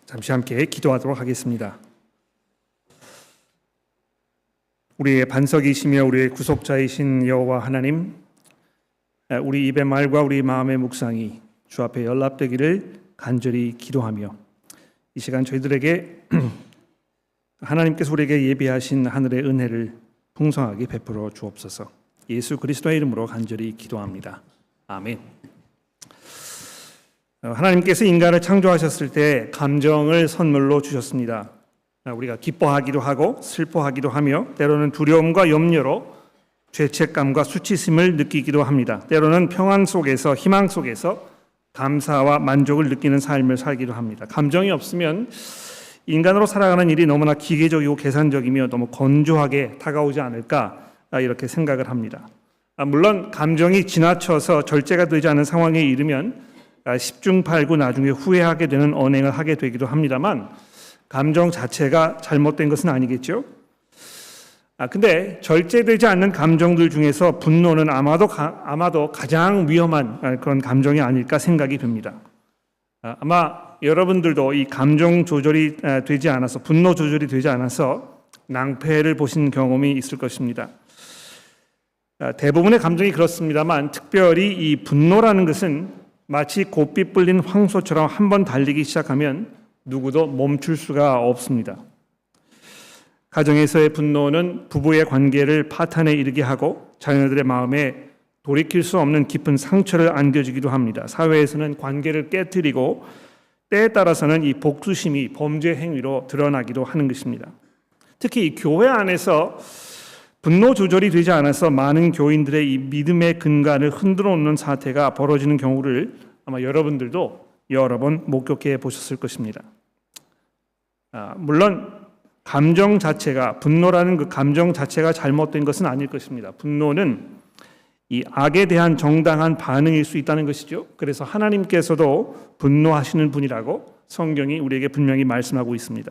잠시 함께 기도하도록 하겠습니다. 우리의 반석이시며 우리의 구속자이신 여호와 하나님, 우리 입의 말과 우리 마음의 묵상이 주 앞에 연락되기를 간절히 기도하며 이 시간 저희들에게 하나님께서 우리에게 예비하신 하늘의 은혜를 풍성하게 베풀어 주옵소서. 예수 그리스도의 이름으로 간절히 기도합니다. 아멘. 하나님께서 인간을 창조하셨을 때 감정을 선물로 주셨습니다. 우리가 기뻐하기도 하고 슬퍼하기도 하며 때로는 두려움과 염려로 죄책감과 수치심을 느끼기도 합니다. 때로는 평안 속에서 희망 속에서 감사와 만족을 느끼는 삶을 살기도 합니다. 감정이 없으면 인간으로 살아가는 일이 너무나 기계적이고 계산적이며 너무 건조하게 다가오지 않을까 이렇게 생각을 합니다. 물론 감정이 지나쳐서 절제가 되지 않은 상황에 이르면 십중팔구 나중에 후회하게 되는 언행을 하게 되기도 합니다만 감정 자체가 잘못된 것은 아니겠죠. 근데 절제되지 않는 감정들 중에서 분노는 아마도 가장 위험한 그런 감정이 아닐까 생각이 듭니다. 아마 여러분들도 이 감정 조절이 되지 않아서 분노 조절이 되지 않아서 낭패를 보신 경험이 있을 것입니다. 대부분의 감정이 그렇습니다만 특별히 이 분노라는 것은 마치 곱빗 불린 황소처럼 한번 달리기 시작하면 누구도 멈출 수가 없습니다. 가정에서의 분노는 부부의 관계를 파탄에 이르게 하고 자녀들의 마음에 돌이킬 수 없는 깊은 상처를 안겨주기도 합니다. 사회에서는 관계를 깨뜨리고 때에 따라서는 이 복수심이 범죄 행위로 드러나기도 하는 것입니다. 특히 이 교회 안에서 분노 조절이 되지 않아서 많은 교인들의 이 믿음의 근간을 흔들어 놓는 사태가 벌어지는 경우를 아마 여러분들도 여러 번 목격해 보셨을 것입니다. 물론 감정 자체가 분노라는 그 감정 자체가 잘못된 것은 아닐 것입니다. 분노는 이 악에 대한 정당한 반응일 수 있다는 것이죠. 그래서 하나님께서도 분노하시는 분이라고 성경이 우리에게 분명히 말씀하고 있습니다.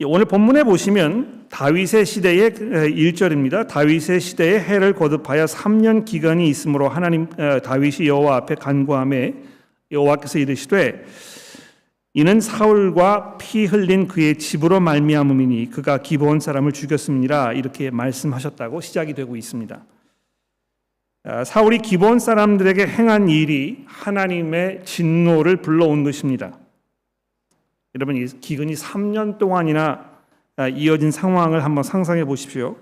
오늘 본문에 보시면 다윗의 시대의 1절입니다. 다윗의 시대에 해를 거듭하여 3년 기간이 있으므로 다윗이 여호와 앞에 간구하매 여호와께서 이르시되 이는 사울과 피 흘린 그의 집으로 말미암음이니 그가 기브온 사람을 죽였음이니라 이렇게 말씀하셨다고 시작이 되고 있습니다. 사울이 기브온 사람들에게 행한 일이 하나님의 진노를 불러온 것입니다. 여러분, 이 기근이 3년 동안이나 이어진 상황을 한번 상상해 보십시오.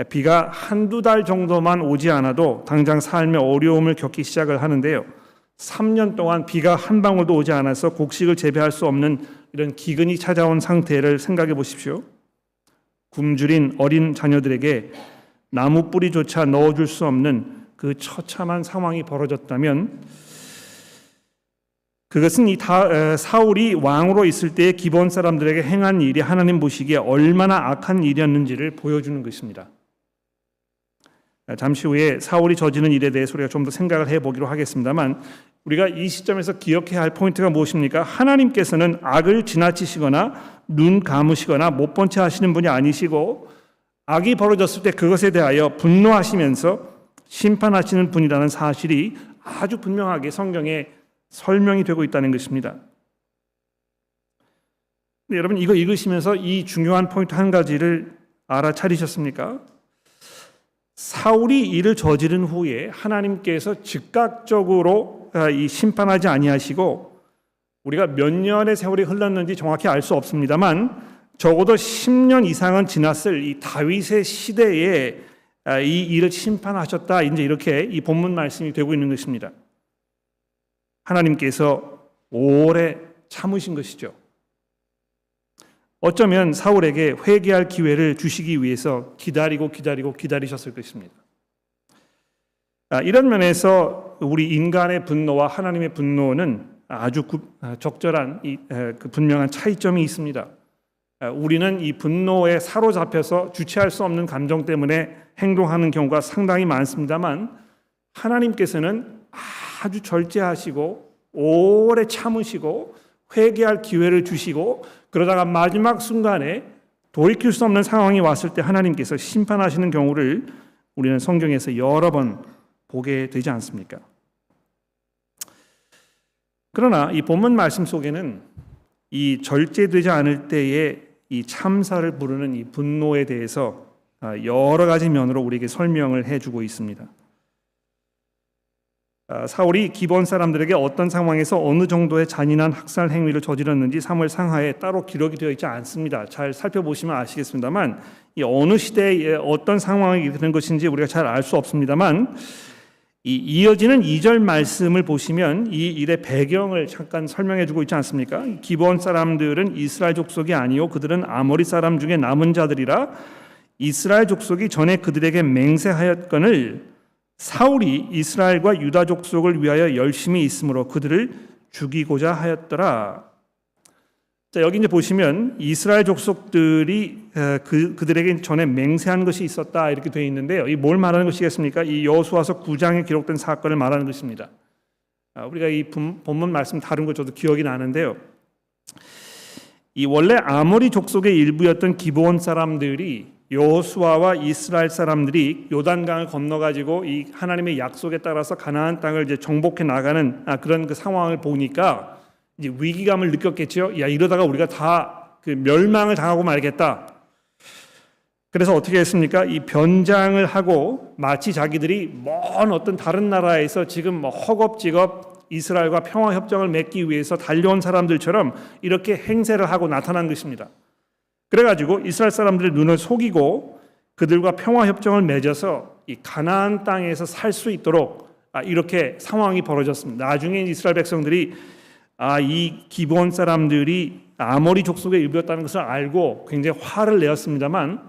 비가 한두 달 정도만 오지 않아도 당장 삶의 어려움을 겪기 시작을 하는데요. 3년 동안 비가 한 방울도 오지 않아서 곡식을 재배할 수 없는 이런 기근이 찾아온 상태를 생각해 보십시오. 굶주린 어린 자녀들에게 나무 뿌리조차 넣어줄 수 없는 그 처참한 상황이 벌어졌다면 그것은 사울이 왕으로 있을 때의 기브온 사람들에게 행한 일이 하나님 보시기에 얼마나 악한 일이었는지를 보여주는 것입니다. 잠시 후에 사울이 저지른 일에 대해서 우리가 좀 더 생각을 해보기로 하겠습니다만 우리가 이 시점에서 기억해야 할 포인트가 무엇입니까? 하나님께서는 악을 지나치시거나 눈 감으시거나 못 본 채 하시는 분이 아니시고 악이 벌어졌을 때 그것에 대하여 분노하시면서 심판하시는 분이라는 사실이 아주 분명하게 성경에 설명이 되고 있다는 것입니다. 근데 여러분 이거 읽으시면서 이 중요한 포인트 한 가지를 알아차리셨습니까? 사울이 이를 저지른 후에 하나님께서 즉각적으로 이 심판하지 아니하시고 우리가 몇 년의 세월이 흘렀는지 정확히 알 수 없습니다만 적어도 10년 이상은 지났을 이 다윗의 시대에 이 일을 심판하셨다. 이제 이렇게 이 본문 말씀이 되고 있는 것입니다. 하나님께서 오래 참으신 것이죠. 어쩌면 사울에게 회개할 기회를 주시기 위해서 기다리셨을 것입니다. 이런 면에서 우리 인간의 분노와 하나님의 분노는 아주 적절한 그 분명한 차이점이 있습니다. 우리는 이 분노에 사로잡혀서 주체할 수 없는 감정 때문에 행동하는 경우가 상당히 많습니다만 하나님께서는 아주 절제하시고 오래 참으시고 회개할 기회를 주시고 그러다가 마지막 순간에 돌이킬 수 없는 상황이 왔을 때 하나님께서 심판하시는 경우를 우리는 성경에서 여러 번 보게 되지 않습니까? 그러나 이 본문 말씀 속에는 이 절제되지 않을 때에 이 참사를 부르는 이 분노에 대해서 여러 가지 면으로 우리에게 설명을 해주고 있습니다. 사울이 기브온 사람들에게 어떤 상황에서 어느 정도의 잔인한 학살 행위를 저질렀는지 사무엘 상하에 따로 기록이 되어 있지 않습니다. 잘 살펴보시면 아시겠습니다만 이 어느 시대에 어떤 상황이 되는 것인지 우리가 잘 알 수 없습니다만 이 이어지는 2절 말씀을 보시면 이 일의 배경을 잠깐 설명해주고 있지 않습니까? 기브온 사람들은 이스라엘 족속이 아니요 그들은 아모리 사람 중에 남은 자들이라 이스라엘 족속이 전에 그들에게 맹세하였거늘 사울이 이스라엘과 유다 족속을 위하여 열심히 있으므로 그들을 죽이고자 하였더라. 자, 여기 이제 보시면 이스라엘 족속들이 그들에게 전에 맹세한 것이 있었다 이렇게 되어 있는데요. 이 뭘 말하는 것이겠습니까? 이 여호수아서 9장에 기록된 사건을 말하는 것입니다. 우리가 이 본문 말씀 다룬 거 저도 기억이 나는데요. 이 원래 아모리 족속의 일부였던 기브온 사람들이 여호수아와 이스라엘 사람들이 요단강을 건너가지고 이 하나님의 약속에 따라서 가나안 땅을 이제 정복해 나가는 그런 그 상황을 보니까 이제 위기감을 느꼈겠죠. 야, 이러다가 우리가 다 그 멸망을 당하고 말겠다. 그래서 어떻게 했습니까? 이 변장을 하고 마치 자기들이 먼 어떤 다른 나라에서 지금 뭐 허겁지겁 이스라엘과 평화 협정을 맺기 위해서 달려온 사람들처럼 이렇게 행세를 하고 나타난 것입니다. 그래가지고 이스라엘 사람들의 눈을 속이고 그들과 평화 협정을 맺어서 이 가나안 땅에서 살 수 있도록 이렇게 상황이 벌어졌습니다. 나중에 이스라엘 백성들이 이 기브온 사람들이 아모리 족속의 일부였다는 것을 알고 굉장히 화를 내었습니다만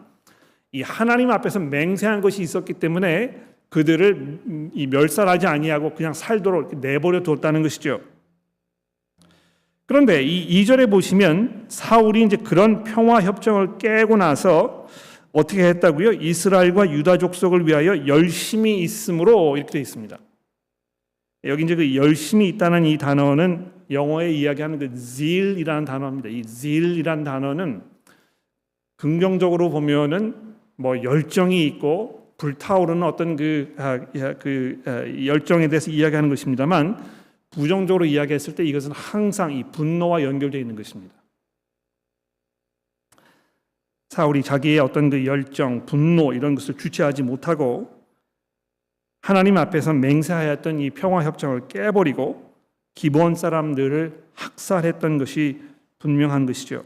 이 하나님 앞에서 맹세한 것이 있었기 때문에 그들을 이 멸살하지 아니하고 그냥 살도록 내버려 두었다는 것이죠. 그런데 이 2절에 보시면 사울이 이제 그런 평화 협정을 깨고 나서 어떻게 했다고요? 이스라엘과 유다 족속을 위하여 열심히 있음으로 이렇게 되어 있습니다. 여기 이제 그 열심히 있다는 이 단어는 영어에 이야기하는 그 zeal이라는 단어입니다. 이 zeal이라는 단어는 긍정적으로 보면은 뭐 열정이 있고 불타오르는 어떤 그 열정에 대해서 이야기하는 것입니다만 부정적으로 이야기했을 때 이것은 항상 이 분노와 연결되어 있는 것입니다. 사울이 자기의 어떤 그 열정, 분노 이런 것을 주체하지 못하고 하나님 앞에서 맹세하였던 이 평화 협정을 깨버리고 기브온 사람들을 학살했던 것이 분명한 것이죠.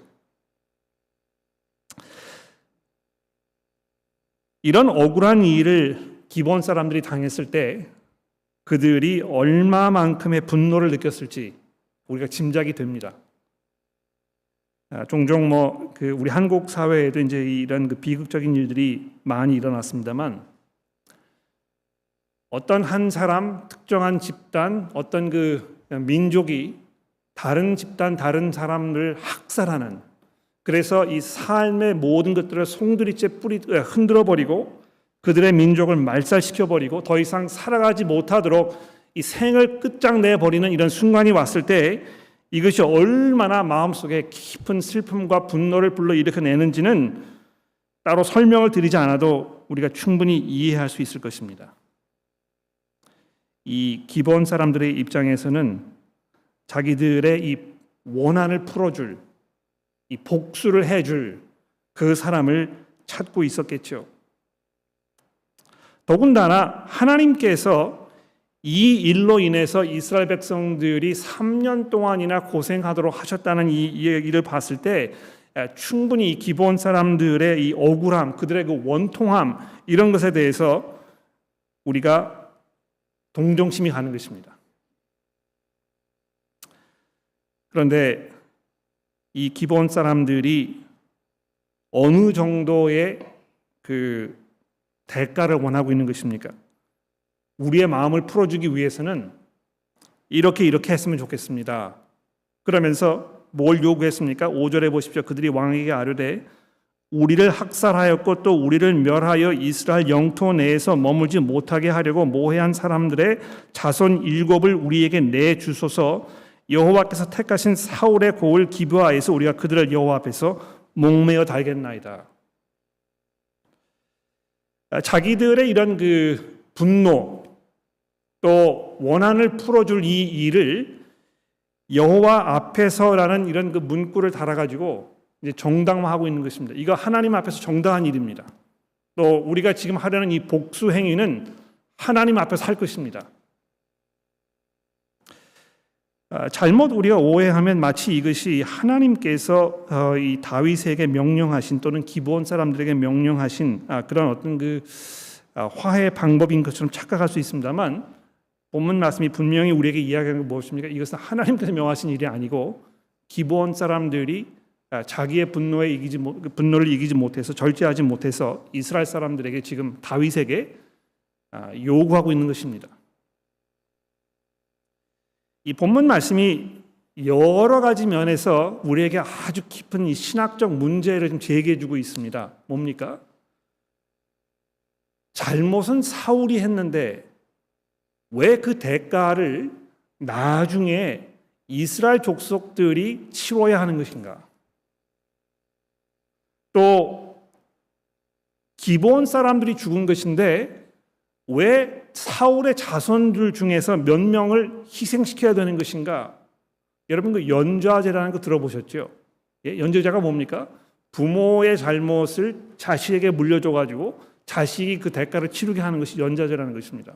이런 억울한 일을 기브온 사람들이 당했을 때 그들이 얼마만큼의 분노를 느꼈을지 우리가 짐작이 됩니다. 종종 우리 한국 사회에도 이제 이런 그 비극적인 일들이 많이 일어났습니다만 어떤 한 사람, 특정한 집단, 어떤 그 민족이 다른 집단, 다른 사람을 학살하는, 그래서 이 삶의 모든 것들을 송두리째 흔들어 버리고 그들의 민족을 말살시켜 버리고 더 이상 살아가지 못하도록 이 생을 끝장내 버리는 이런 순간이 왔을 때 이것이 얼마나 마음속에 깊은 슬픔과 분노를 불러일으켜내는지는 따로 설명을 드리지 않아도 우리가 충분히 이해할 수 있을 것입니다. 이 기브온 사람들의 입장에서는 자기들의 이 원한을 풀어줄, 이 복수를 해줄 그 사람을 찾고 있었겠죠. 더군다나 하나님께서 이 일로 인해서 이스라엘 백성들이 3년 동안이나 고생하도록 하셨다는 이 얘기를 봤을 때 충분히 이 기브온 사람들의 이 억울함, 그들의 그 원통함 이런 것에 대해서 우리가 동정심이 가는 것입니다. 그런데 이 기브온 사람들이 어느 정도의 그 대가를 원하고 있는 것입니까? 우리의 마음을 풀어주기 위해서는 이렇게 했으면 좋겠습니다. 그러면서 뭘 요구했습니까? 5절에 보십시오. 그들이 왕에게 아뢰되 우리를 학살하였고 또 우리를 멸하여 이스라엘 영토 내에서 머물지 못하게 하려고 모해한 사람들의 자손 7을 우리에게 내주소서. 여호와께서 택하신 사울의 고을 기브아에서 우리가 그들을 여호와 앞에서 목매어 달겠나이다. 자기들의 이런 그 분노 또 원한을 풀어줄 이 일을 여호와 앞에서라는 이런 그 문구를 달아가지고 이제 정당화하고 있는 것입니다. 이거 하나님 앞에서 정당한 일입니다. 또 우리가 지금 하려는 이 복수 행위는 하나님 앞에서 할 것입니다. 잘못 우리가 오해하면 마치 이것이 하나님께서 이 다윗에게 명령하신 또는 기브온 사람들에게 명령하신 그런 어떤 그 화해 방법인 것처럼 착각할 수 있습니다만, 본문 말씀이 분명히 우리에게 이야기하는 게 무엇입니까? 이것은 하나님께서 명하신 일이 아니고 기브온 사람들이 자기의 분노를 이기지 못해서, 절제하지 못해서 이스라엘 사람들에게 지금 다윗에게 요구하고 있는 것입니다. 이 본문 말씀이 여러 가지 면에서 우리에게 아주 깊은 이 신학적 문제를 좀 제기해주고 있습니다. 뭡니까? 잘못은 사울이 했는데 왜 그 대가를 나중에 이스라엘 족속들이 치러야 하는 것인가? 또 기브온 사람들이 죽은 것인데 왜 사울의 자손들 중에서 몇 명을 희생시켜야 되는 것인가? 여러분 그 연좌제라는 거 들어보셨죠? 예? 연좌제가 뭡니까? 부모의 잘못을 자식에게 물려줘가지고 자식이 그 대가를 치르게 하는 것이 연좌제라는 것입니다.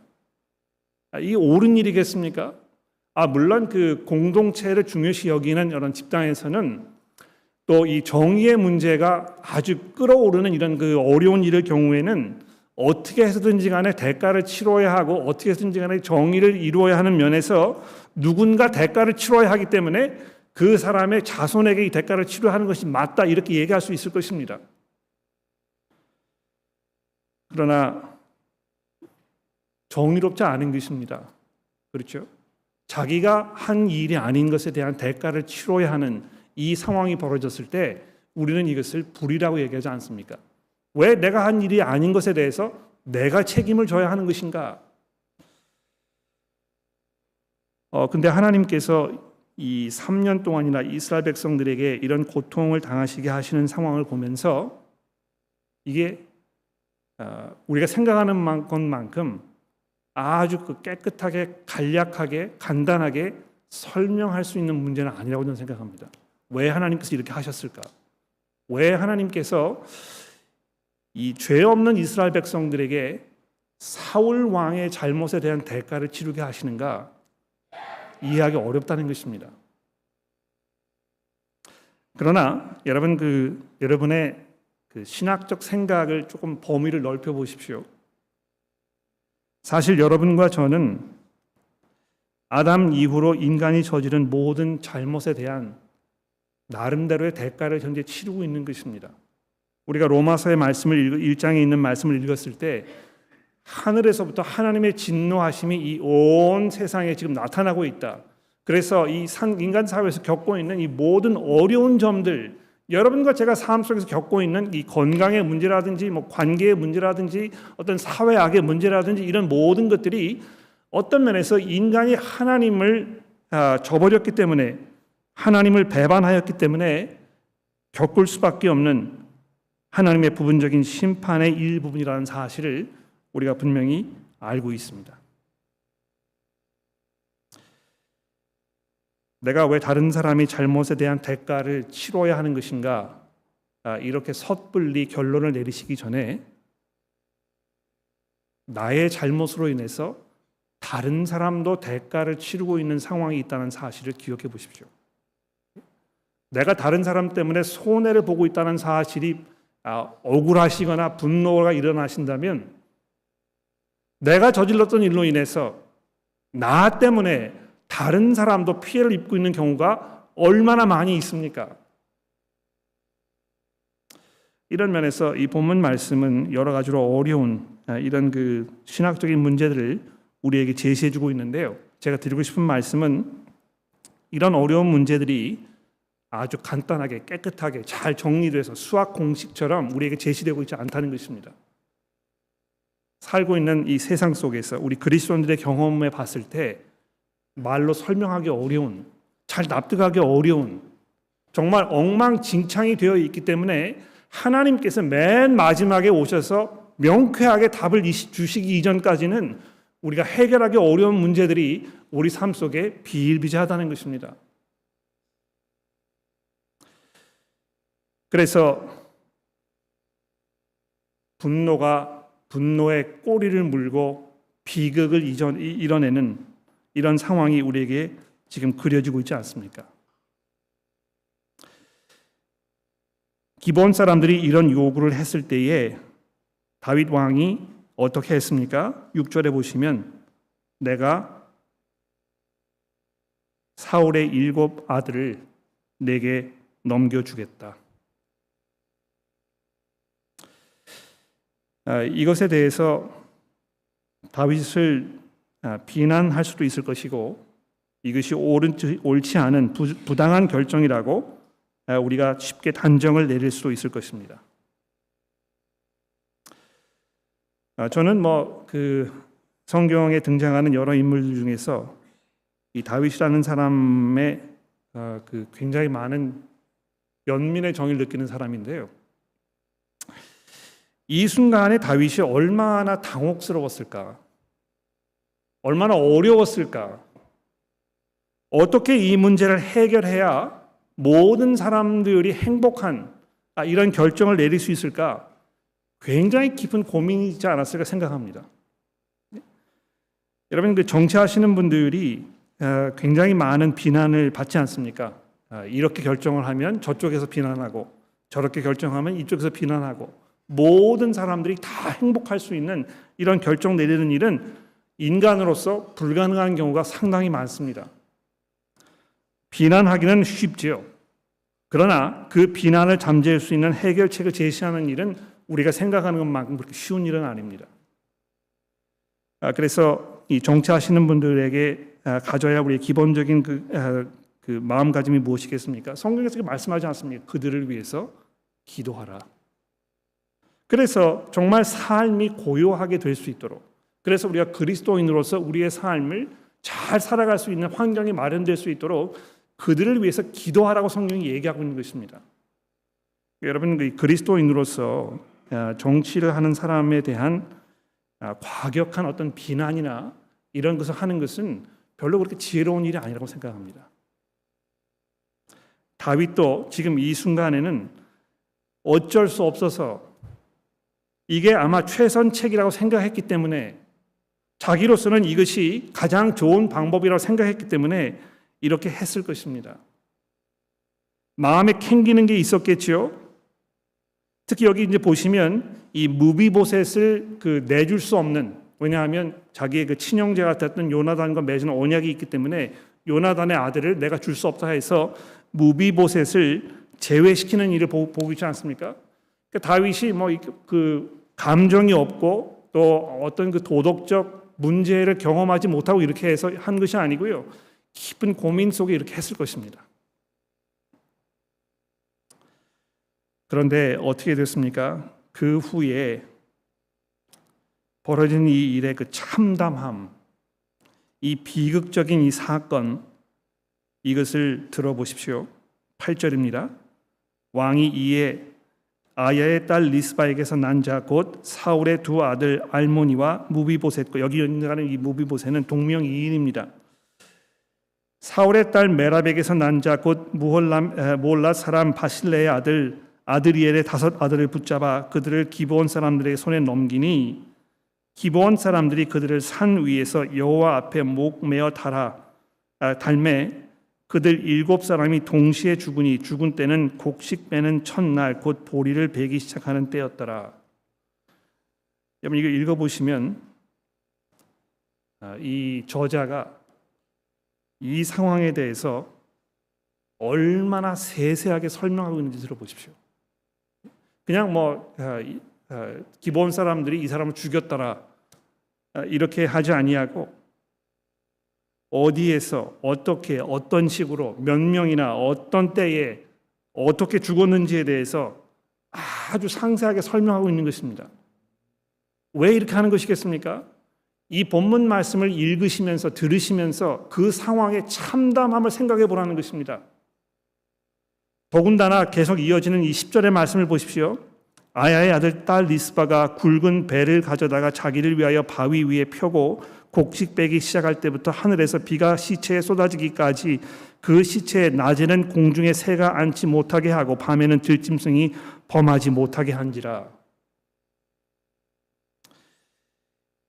이게 옳은 일이겠습니까? 물론 그 공동체를 중요시 여기는 이런 집단에서는 또 이 정의의 문제가 아주 끌어오르는 이런 그 어려운 일의 경우에는 어떻게 해서든지 간에 대가를 치러야 하고 어떻게 해서든지 간에 정의를 이루어야 하는 면에서 누군가 대가를 치러야 하기 때문에 그 사람의 자손에게 이 대가를 치러야 하는 것이 맞다, 이렇게 얘기할 수 있을 것입니다. 그러나 정의롭지 않은 것입니다. 그렇죠? 자기가 한 일이 아닌 것에 대한 대가를 치러야 하는 이 상황이 벌어졌을 때 우리는 이것을 불의라고 얘기하지 않습니까? 왜 내가 한 일이 아닌 것에 대해서 내가 책임을 져야 하는 것인가? 근데 하나님께서 이 3년 동안이나 이스라엘 백성들에게 이런 고통을 당하시게 하시는 상황을 보면서 이게 우리가 생각하는 것만큼 아주 그 깨끗하게, 간략하게, 간단하게 설명할 수 있는 문제는 아니라고 저는 생각합니다. 왜 하나님께서 이렇게 하셨을까? 왜 하나님께서 이 죄 없는 이스라엘 백성들에게 사울 왕의 잘못에 대한 대가를 치르게 하시는가? 이해하기 어렵다는 것입니다. 그러나 여러분의 그 신학적 생각을 조금 범위를 넓혀 보십시오. 사실 여러분과 저는 아담 이후로 인간이 저지른 모든 잘못에 대한 나름대로의 대가를 현재 치르고 있는 것입니다. 우리가 로마서의 말씀을 1장에 있는 말씀을 읽었을 때 하늘에서부터 하나님의 진노하심이 이 온 세상에 지금 나타나고 있다. 그래서 이 인간 사회에서 겪고 있는 이 모든 어려운 점들, 여러분과 제가 삶 속에서 겪고 있는 이 건강의 문제라든지 관계의 문제라든지 어떤 사회악의 문제라든지 이런 모든 것들이 어떤 면에서 인간이 하나님을 저버렸기 때문에, 하나님을 배반하였기 때문에 겪을 수밖에 없는 하나님의 부분적인 심판의 일부분이라는 사실을 우리가 분명히 알고 있습니다. 내가 왜 다른 사람이 잘못에 대한 대가를 치러야 하는 것인가? 이렇게 섣불리 결론을 내리시기 전에 나의 잘못으로 인해서 다른 사람도 대가를 치르고 있는 상황이 있다는 사실을 기억해 보십시오. 내가 다른 사람 때문에 손해를 보고 있다는 사실이 억울하시거나 분노가 일어나신다면 내가 저질렀던 일로 인해서 나 때문에 다른 사람도 피해를 입고 있는 경우가 얼마나 많이 있습니까? 이런 면에서 이 본문 말씀은 여러 가지로 어려운 이런 그 신학적인 문제들을 우리에게 제시해주고 있는데요. 제가 드리고 싶은 말씀은 이런 어려운 문제들이 아주 간단하게 깨끗하게 잘 정리돼서 수학 공식처럼 우리에게 제시되고 있지 않다는 것입니다. 살고 있는 이 세상 속에서 우리 그리스도인들의 경험에 봤을 때 말로 설명하기 어려운, 잘 납득하기 어려운, 정말 엉망진창이 되어 있기 때문에 하나님께서 맨 마지막에 오셔서 명쾌하게 답을 주시기 이전까지는 우리가 해결하기 어려운 문제들이 우리 삶 속에 비일비재하다는 것입니다. 그래서 분노의 꼬리를 물고 비극을 이뤄내는 이런 상황이 우리에게 지금 그려지고 있지 않습니까? 기브온 사람들이 이런 요구를 했을 때에 다윗 왕이 어떻게 했습니까? 6절에 보시면 내가 사울의 7 아들을 내게 넘겨주겠다. 이것에 대해서 다윗을 비난할 수도 있을 것이고 이것이 옳지 않은 부당한 결정이라고 우리가 쉽게 단정을 내릴 수도 있을 것입니다. 저는 성경에 등장하는 여러 인물들 중에서 이 다윗이라는 사람의 굉장히 많은 연민의 정의를 느끼는 사람인데요. 이 순간에 다윗이 얼마나 당혹스러웠을까? 얼마나 어려웠을까? 어떻게 이 문제를 해결해야 모든 사람들이 행복한 이런 결정을 내릴 수 있을까? 굉장히 깊은 고민이지 않았을까 생각합니다. 여러분, 정치하시는 분들이 굉장히 많은 비난을 받지 않습니까? 이렇게 결정을 하면 저쪽에서 비난하고 저렇게 결정하면 이쪽에서 비난하고 모든 사람들이 다 행복할 수 있는 이런 결정 내리는 일은 인간으로서 불가능한 경우가 상당히 많습니다. 비난하기는 쉽지요. 그러나 그 비난을 잠재울 수 있는 해결책을 제시하는 일은 우리가 생각하는 것만큼 그렇게 쉬운 일은 아닙니다. 그래서 이 정치하시는 분들에게 가져야 우리의 기본적인 그 마음가짐이 무엇이겠습니까? 성경에서 말씀하지 않습니까? 그들을 위해서 기도하라. 그래서 정말 삶이 고요하게 될 수 있도록, 그래서 우리가 그리스도인으로서 우리의 삶을 잘 살아갈 수 있는 환경이 마련될 수 있도록 그들을 위해서 기도하라고 성경이 얘기하고 있는 것입니다. 여러분, 그리스도인으로서 정치를 하는 사람에 대한 과격한 어떤 비난이나 이런 것을 하는 것은 별로 그렇게 지혜로운 일이 아니라고 생각합니다. 다윗도 지금 이 순간에는 어쩔 수 없어서 이게 아마 최선책이라고 생각했기 때문에, 자기로서는 이것이 가장 좋은 방법이라고 생각했기 때문에 이렇게 했을 것입니다. 마음에 캥기는 게 있었겠지요. 특히 여기 이제 보시면 이 무비보셋을 내줄 수 없는, 왜냐하면 자기의 그 친형제 같았던 요나단과 맺은 언약이 있기 때문에 요나단의 아들을 내가 줄 수 없다 해서 무비보셋을 제외시키는 일을 보고 있지 않습니까? 다윗이 감정이 없고 또 어떤 그 도덕적 문제를 경험하지 못하고 이렇게 해서 한 것이 아니고요. 깊은 고민 속에 이렇게 했을 것입니다. 그런데 어떻게 됐습니까? 그 후에 벌어진 이 일의 그 참담함, 이 비극적인 이 사건, 이것을 들어보십시오. 8절입니다. 왕이 이에 아야의 딸 리스바에게서 난 자 곧 사울의 2 아들 알모니와 무비보셋과, 여기 있는 이 무비보셋은 동명이인입니다. 사울의 딸 메랍에게서 난 자 곧 무홀라 사람 바실레의 아들 아드리엘의 5 아들을 붙잡아 그들을 기브온 사람들의 손에 넘기니 기브온 사람들이 그들을 산 위에서 여호와 앞에 목 메어 달매 그들 7사람이 동시에 죽으니 죽은 때는 곡식 빼는 첫날 곧 보리를 베기 시작하는 때였더라. 여러분, 이거 읽어보시면 이 저자가 이 상황에 대해서 얼마나 세세하게 설명하고 있는지 들어보십시오. 그냥 기브온 사람들이 이 사람을 죽였더라 이렇게 하지 아니하고 어디에서 어떻게 어떤 식으로 몇 명이나 어떤 때에 어떻게 죽었는지에 대해서 아주 상세하게 설명하고 있는 것입니다. 왜 이렇게 하는 것이겠습니까? 이 본문 말씀을 읽으시면서 들으시면서 그 상황의 참담함을 생각해 보라는 것입니다. 더군다나 계속 이어지는 이 10절의 말씀을 보십시오. 아야의 아들 딸 리스바가 굵은 배를 가져다가 자기를 위하여 바위 위에 펴고 곡식 빼기 시작할 때부터 하늘에서 비가 시체에 쏟아지기까지 그 시체에 낮에는 공중에 새가 앉지 못하게 하고 밤에는 들짐승이 범하지 못하게 한지라.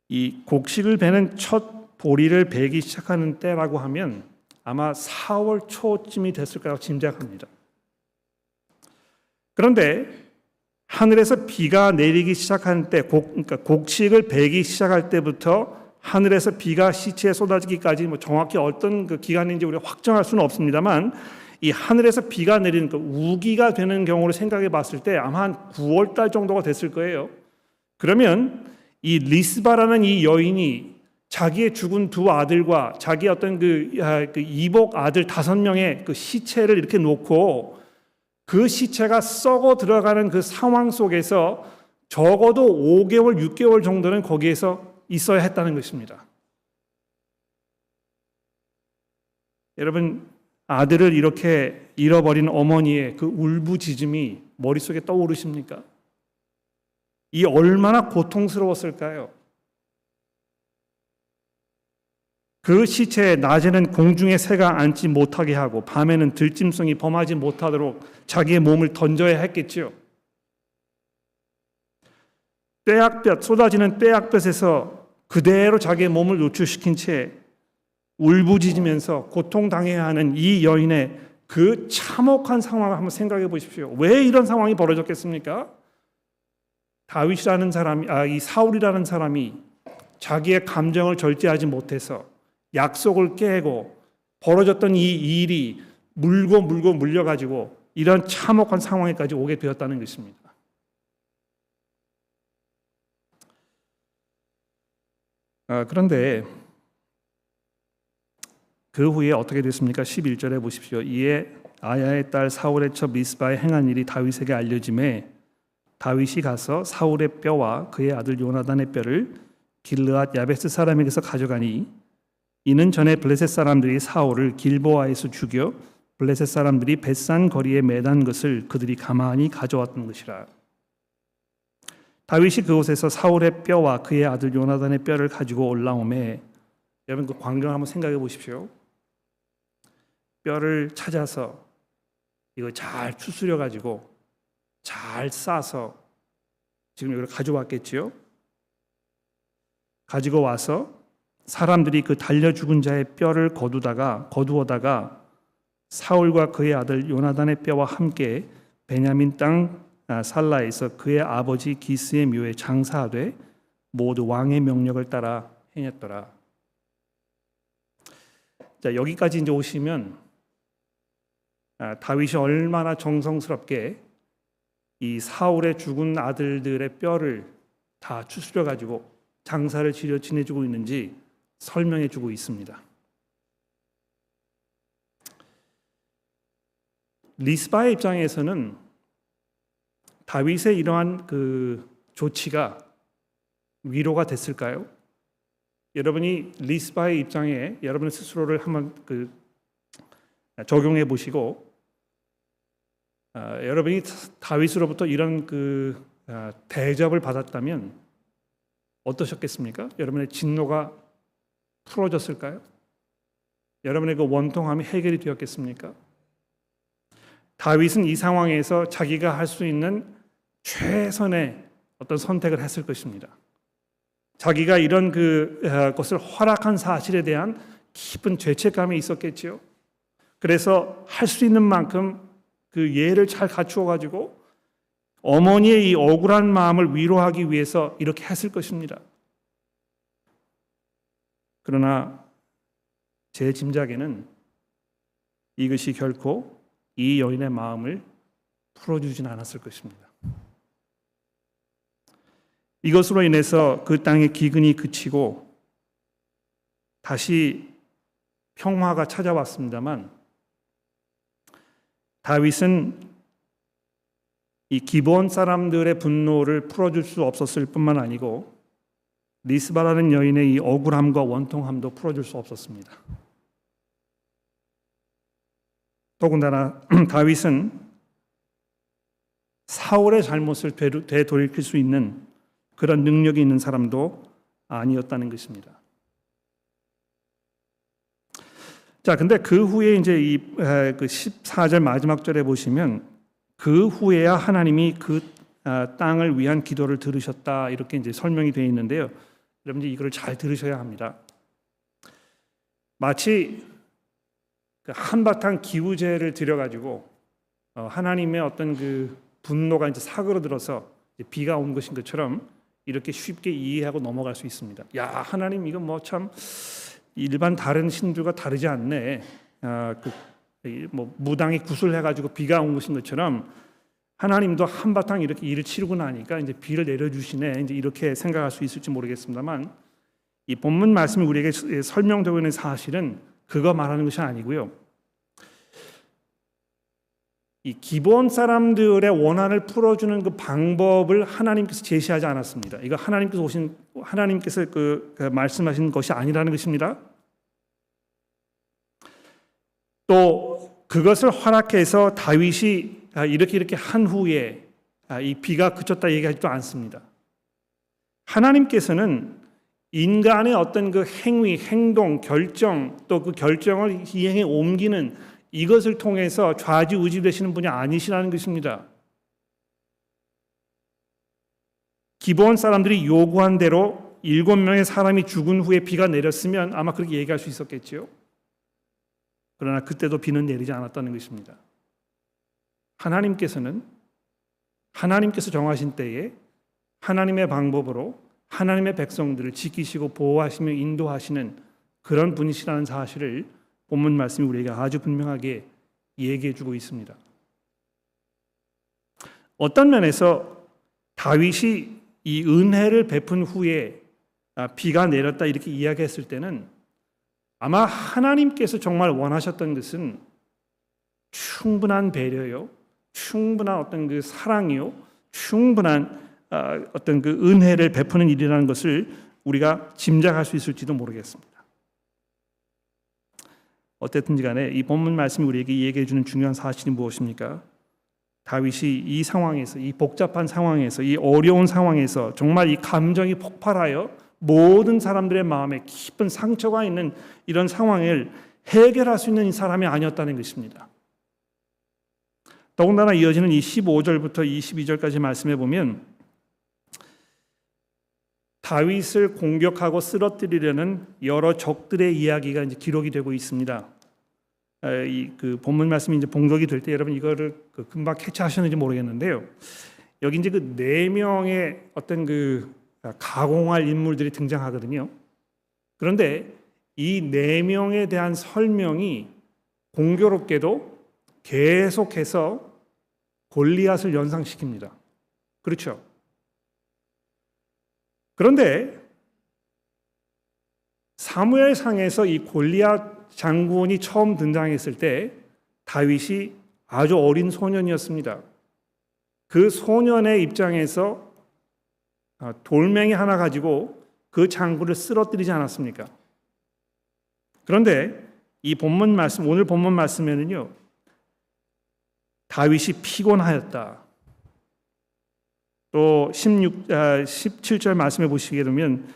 이 곡식을 베는 첫 보리를 베기 시작하는 때라고 하면 아마 4월 초쯤이 됐을 거라고 짐작합니다. 그런데 하늘에서 비가 내리기 시작하는 때, 그러니까 곡식을 베기 시작할 때부터 하늘에서 비가 시체에 쏟아지기까지 정확히 어떤 그 기간인지 우리가 확정할 수는 없습니다만, 이 하늘에서 비가 내리는 그 우기가 되는 경우를 생각해 봤을 때 아마 한 9월 달 정도가 됐을 거예요. 그러면 이 리스바라는 이 여인이 자기의 죽은 두 아들과 자기 어떤 그 이복 아들 5명의 그 시체를 이렇게 놓고 그 시체가 썩어 들어가는 그 상황 속에서 적어도 5개월, 6개월 정도는 거기에서 있어야 했다는 것입니다. 여러분, 아들을 이렇게 잃어버린 어머니의 그 울부짖음이 머릿속에 떠오르십니까? 이 얼마나 고통스러웠을까요? 그 시체에 낮에는 공중에 새가 앉지 못하게 하고 밤에는 들짐승이 범하지 못하도록 자기의 몸을 던져야 했겠지요. 떼약볕, 쏟아지는 떼약볕에서 그대로 자기의 몸을 노출시킨 채 울부짖으면서 고통당해야 하는 이 여인의 그 참혹한 상황을 한번 생각해 보십시오. 왜 이런 상황이 벌어졌겠습니까? 다윗이라는 사람이, 이 사울이라는 사람이 자기의 감정을 절제하지 못해서 약속을 깨고 벌어졌던 이 일이 물고 물려가지고 이런 참혹한 상황에까지 오게 되었다는 것입니다. 그런데 그 후에 어떻게 됐습니까? 11절에 보십시오. 이에 아야의 딸 사울의 첩 리스바에 행한 일이 다윗에게 알려짐에 다윗이 가서 사울의 뼈와 그의 아들 요나단의 뼈를 길르앗 야베스 사람에게서 가져가니 이는 전에 블레셋 사람들이 사울을 길보아에서 죽여 블레셋 사람들이 벳산 거리에 매단 것을 그들이 가만히 가져왔던 것이라. 다윗이 그곳에서 사울의 뼈와 그의 아들 요나단의 뼈를 가지고 올라오매, 여러분 그 광경을 한번 생각해 보십시오. 뼈를 찾아서 이거 잘 추스려 가지고 잘 싸서 지금 이걸 가져왔겠지요. 가지고 와서 사람들이 그 달려 죽은 자의 뼈를 거두어다가 사울과 그의 아들 요나단의 뼈와 함께 베냐민 땅 살라에서 그의 아버지 기스의 묘에 장사하되 모두 왕의 명령을 따라 행했더라. 자, 여기까지 이제 오시면 다윗이 얼마나 정성스럽게 이 사울의 죽은 아들들의 뼈를 다 추스려 가지고 장사를 지내주고 있는지 설명해 주고 있습니다. 리스바의 입장에서는 다윗의 이러한 그 조치가 위로가 됐을까요? 여러분이 리스바의 입장에 여러분 스스로를 한번 적용해 보시고 여러분이 다윗으로부터 이런 대접을 받았다면 어떠셨겠습니까? 여러분의 진노가 풀어졌을까요? 여러분의 그 원통함이 해결이 되었겠습니까? 다윗은 이 상황에서 자기가 할 수 있는 최선의 어떤 선택을 했을 것입니다. 자기가 이런 것을 허락한 사실에 대한 깊은 죄책감이 있었겠지요. 그래서 할 수 있는 만큼 그 예를 잘 갖추어 가지고 어머니의 이 억울한 마음을 위로하기 위해서 이렇게 했을 것입니다. 그러나 제 짐작에는 이것이 결코 이 여인의 마음을 풀어주진 않았을 것입니다. 이것으로 인해서 그 땅의 기근이 그치고 다시 평화가 찾아왔습니다만 다윗은 이 기브온 사람들의 분노를 풀어줄 수 없었을 뿐만 아니고 리스바라는 여인의 이 억울함과 원통함도 풀어줄 수 없었습니다. 더군다나 다윗은 사울의 잘못을 되돌이킬 수 있는 그런 능력이 있는 사람도 아니었다는 것입니다. 자, 근데 그 후에 이제 그 14절 마지막 절에 보시면 그 후에야 하나님이 그 땅을 위한 기도를 들으셨다 이렇게 이제 설명이 되어 있는데요. 여러분들 이걸 잘 들으셔야 합니다. 마치 그 한바탕 기우제를 드려가지고 하나님의 어떤 그 분노가 이제 사그러들어서 비가 온 것인 것처럼 이렇게 쉽게 이해하고 넘어갈 수 있습니다. 야, 하나님 이거 뭐 참 일반 다른 신들과 다르지 않네. 뭐 무당이 구슬해가지고 비가 온 것인 것처럼 하나님도 한바탕 이렇게 일을 치르고 나니까 이제 비를 내려주시네. 이제 이렇게 생각할 수 있을지 모르겠습니다만 이 본문 말씀이 우리에게 설명되고 있는 사실은 그거 말하는 것이 아니고요. 이 기본 사람들의 원한을 풀어주는 그 방법을 하나님께서 제시하지 않았습니다. 이거 하나님께서 말씀하신 것이 아니라는 것입니다. 또 그것을 허락해서 다윗이 이렇게 한 후에 이 비가 그쳤다 얘기하지도 않습니다. 하나님께서는 인간의 어떤 그 행위, 행동, 결정 또 그 결정을 이행에 옮기는 이것을 통해서 좌지우지 되시는 분이 아니시라는 것입니다. 기본 사람들이 요구한 대로 7명의 사람이 죽은 후에 비가 내렸으면 아마 그렇게 얘기할 수 있었겠죠. 그러나 그때도 비는 내리지 않았다는 것입니다. 하나님께서 정하신 때에 하나님의 방법으로 하나님의 백성들을 지키시고 보호하시며 인도하시는 그런 분이시라는 사실을 본문 말씀이 우리에게 아주 분명하게 얘기해 주고 있습니다. 어떤 면에서 다윗이 이 은혜를 베푼 후에 비가 내렸다 이렇게 이야기했을 때는 아마 하나님께서 정말 원하셨던 것은 충분한 배려요, 충분한 어떤 그 사랑이요, 충분한 어떤 그 은혜를 베푸는 일이라는 것을 우리가 짐작할 수 있을지도 모르겠습니다. 어쨌든지 간에 이 본문 말씀이 우리에게 얘기해 주는 중요한 사실이 무엇입니까? 다윗이 이 상황에서, 이 복잡한 상황에서, 이 어려운 상황에서 정말 이 감정이 폭발하여 모든 사람들의 마음에 깊은 상처가 있는 이런 상황을 해결할 수 있는 사람이 아니었다는 것입니다. 더군다나 이어지는 이 15절부터 22절까지 말씀해 보면 다윗을 공격하고 쓰러뜨리려는 여러 적들의 이야기가 이제 기록이 되고 있습니다. 그 본문 말씀이 이제 봉독이 될 때 여러분 이거를 금방 캐치하셨는지 모르겠는데요. 여기 이제 그 4명의 어떤 그 가공할 인물들이 등장하거든요. 그런데 이 4명에 대한 설명이 공교롭게도 계속해서 골리앗을 연상시킵니다. 그렇죠? 그런데 사무엘상에서 이 골리앗 장군이 처음 등장했을 때 다윗이 아주 어린 소년이었습니다. 그 소년의 입장에서 돌멩이 하나 가지고 그 장군을 쓰러뜨리지 않았습니까? 그런데 이 본문 말씀, 오늘 본문 말씀에는요, 다윗이 피곤하였다. 또 17절 말씀해 보시게 되면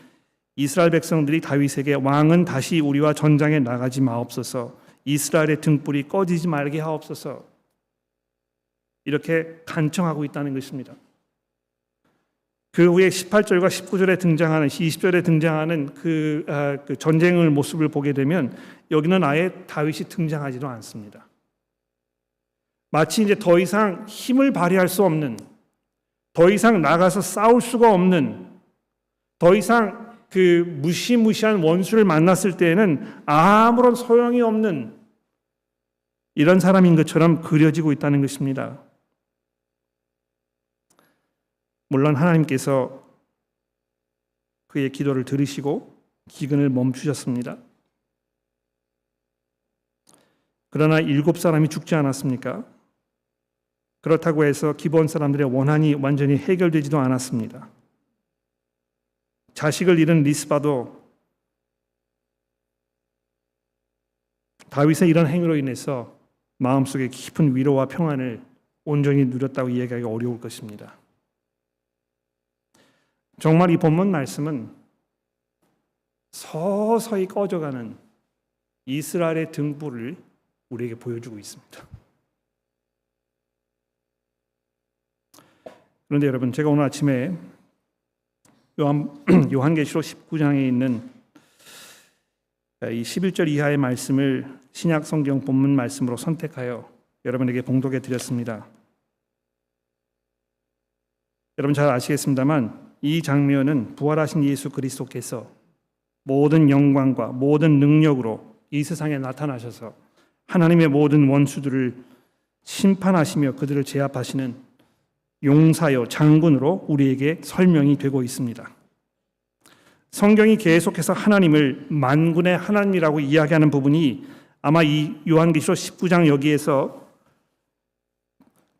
이스라엘 백성들이 다윗에게 왕은 다시 우리와 전장에 나가지 마옵소서, 이스라엘의 등불이 꺼지지 말게 하옵소서 이렇게 간청하고 있다는 것입니다. 그 후에 18절과 19절에 등장하는 20절에 등장하는 그 전쟁의 모습을 보게 되면 여기는 아예 다윗이 등장하지도 않습니다. 마치 이제 더 이상 힘을 발휘할 수 없는, 더 이상 나가서 싸울 수가 없는, 더 이상 그 무시무시한 원수를 만났을 때에는 아무런 소용이 없는 이런 사람인 것처럼 그려지고 있다는 것입니다. 물론 하나님께서 그의 기도를 들으시고 기근을 멈추셨습니다. 그러나 7사람이 죽지 않았습니까? 그렇다고 해서 기본 사람들의 원한이 완전히 해결되지도 않았습니다. 자식을 잃은 리스바도 다윗의 이런 행위로 인해서 마음속에 깊은 위로와 평안을 온전히 누렸다고 이야기하기 어려울 것입니다. 정말 이 본문 말씀은 서서히 꺼져가는 이스라엘의 등불을 우리에게 보여주고 있습니다. 그런데 여러분, 제가 오늘 아침에 요한계시록 19장에 있는 이 11절 이하의 말씀을 신약 성경 본문 말씀으로 선택하여 여러분에게 봉독해 드렸습니다. 여러분 잘 아시겠습니다만 이 장면은 부활하신 예수 그리스도께서 모든 영광과 모든 능력으로 이 세상에 나타나셔서 하나님의 모든 원수들을 심판하시며 그들을 제압하시는 용사요 장군으로 우리에게 설명이 되고 있습니다. 성경이 계속해서 하나님을 만군의 하나님이라고 이야기하는 부분이 아마 이 요한계시록 19장 여기에서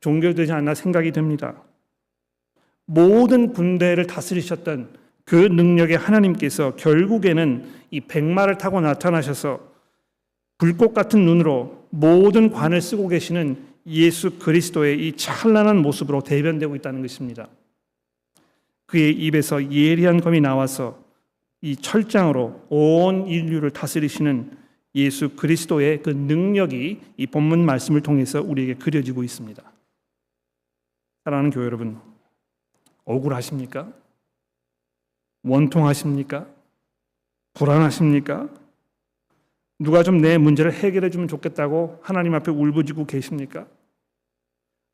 종결되지 않나 생각이 됩니다. 모든 군대를 다스리셨던 그 능력의 하나님께서 결국에는 이 백마를 타고 나타나셔서 불꽃 같은 눈으로 모든 관을 쓰고 계시는 예수 그리스도의 이 찬란한 모습으로 대변되고 있다는 것입니다. 그의 입에서 예리한 검이 나와서 이 철장으로 온 인류를 다스리시는 예수 그리스도의 그 능력이 이 본문 말씀을 통해서 우리에게 그려지고 있습니다. 사랑하는 교회 여러분, 억울하십니까? 원통하십니까? 불안하십니까? 누가 좀 내 문제를 해결해 주면 좋겠다고 하나님 앞에 울부짖고 계십니까?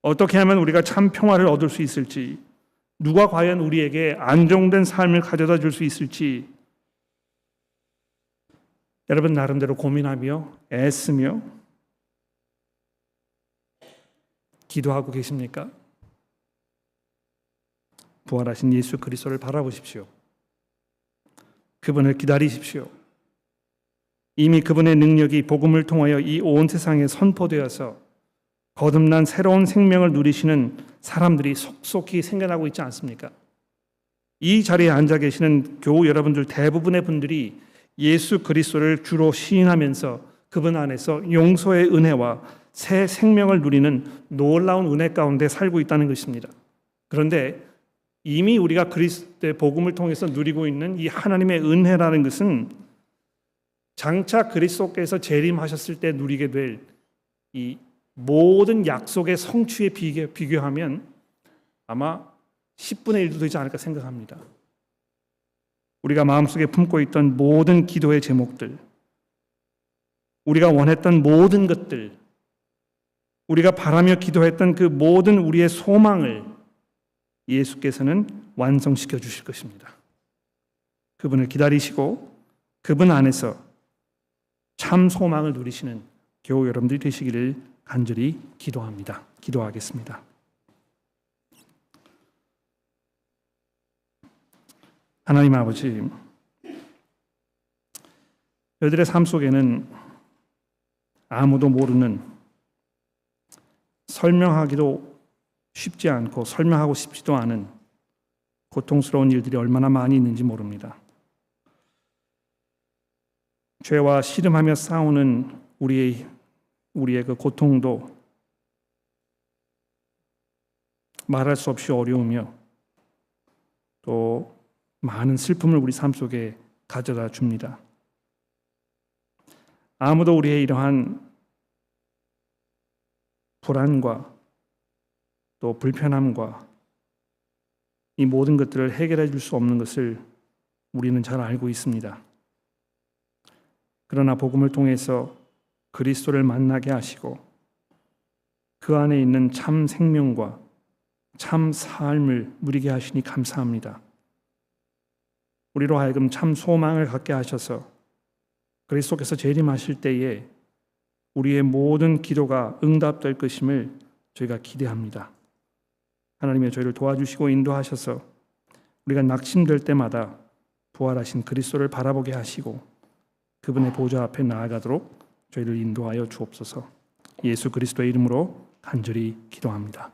어떻게 하면 우리가 참 평화를 얻을 수 있을지, 누가 과연 우리에게 안정된 삶을 가져다 줄 수 있을지 여러분 나름대로 고민하며 애쓰며 기도하고 계십니까? 부활하신 예수 그리스도를 바라보십시오. 그분을 기다리십시오. 이미 그분의 능력이 복음을 통하여 이 온 세상에 선포되어서 거듭난 새로운 생명을 누리시는 사람들이 속속히 생겨나고 있지 않습니까? 이 자리에 앉아 계시는 교우 여러분들 대부분의 분들이 예수 그리스도를 주로 시인하면서 그분 안에서 용서의 은혜와 새 생명을 누리는 놀라운 은혜 가운데 살고 있다는 것입니다. 그런데 이미 우리가 그리스도의 복음을 통해서 누리고 있는 이 하나님의 은혜라는 것은 장차 그리스도께서 재림하셨을 때 누리게 될 이 모든 약속의 성취에 비교하면 아마 10분의 1도 되지 않을까 생각합니다. 우리가 마음속에 품고 있던 모든 기도의 제목들, 우리가 원했던 모든 것들, 우리가 바라며 기도했던 그 모든 우리의 소망을 예수께서는 완성시켜 주실 것입니다. 그분을 기다리시고 그분 안에서 참 소망을 누리시는 교우 여러분들이 되시기를 간절히 기도합니다. 기도하겠습니다. 하나님 아버지, 저희들의 삶 속에는 아무도 모르는, 설명하기도 쉽지 않고 설명하고 싶지도 않은 고통스러운 일들이 얼마나 많이 있는지 모릅니다. 죄와 씨름하며 싸우는 우리의 그 고통도 말할 수 없이 어려우며 또 많은 슬픔을 우리 삶 속에 가져다 줍니다. 아무도 우리의 이러한 불안과 또 불편함과 이 모든 것들을 해결해 줄 수 없는 것을 우리는 잘 알고 있습니다. 그러나 복음을 통해서 그리스도를 만나게 하시고 그 안에 있는 참 생명과 참 삶을 누리게 하시니 감사합니다. 우리로 하여금 참 소망을 갖게 하셔서 그리스도께서 재림하실 때에 우리의 모든 기도가 응답될 것임을 저희가 기대합니다. 하나님의 저희를 도와주시고 인도하셔서 우리가 낙심될 때마다 부활하신 그리스도를 바라보게 하시고 그분의 보좌 앞에 나아가도록 저희를 인도하여 주옵소서. 예수 그리스도의 이름으로 간절히 기도합니다.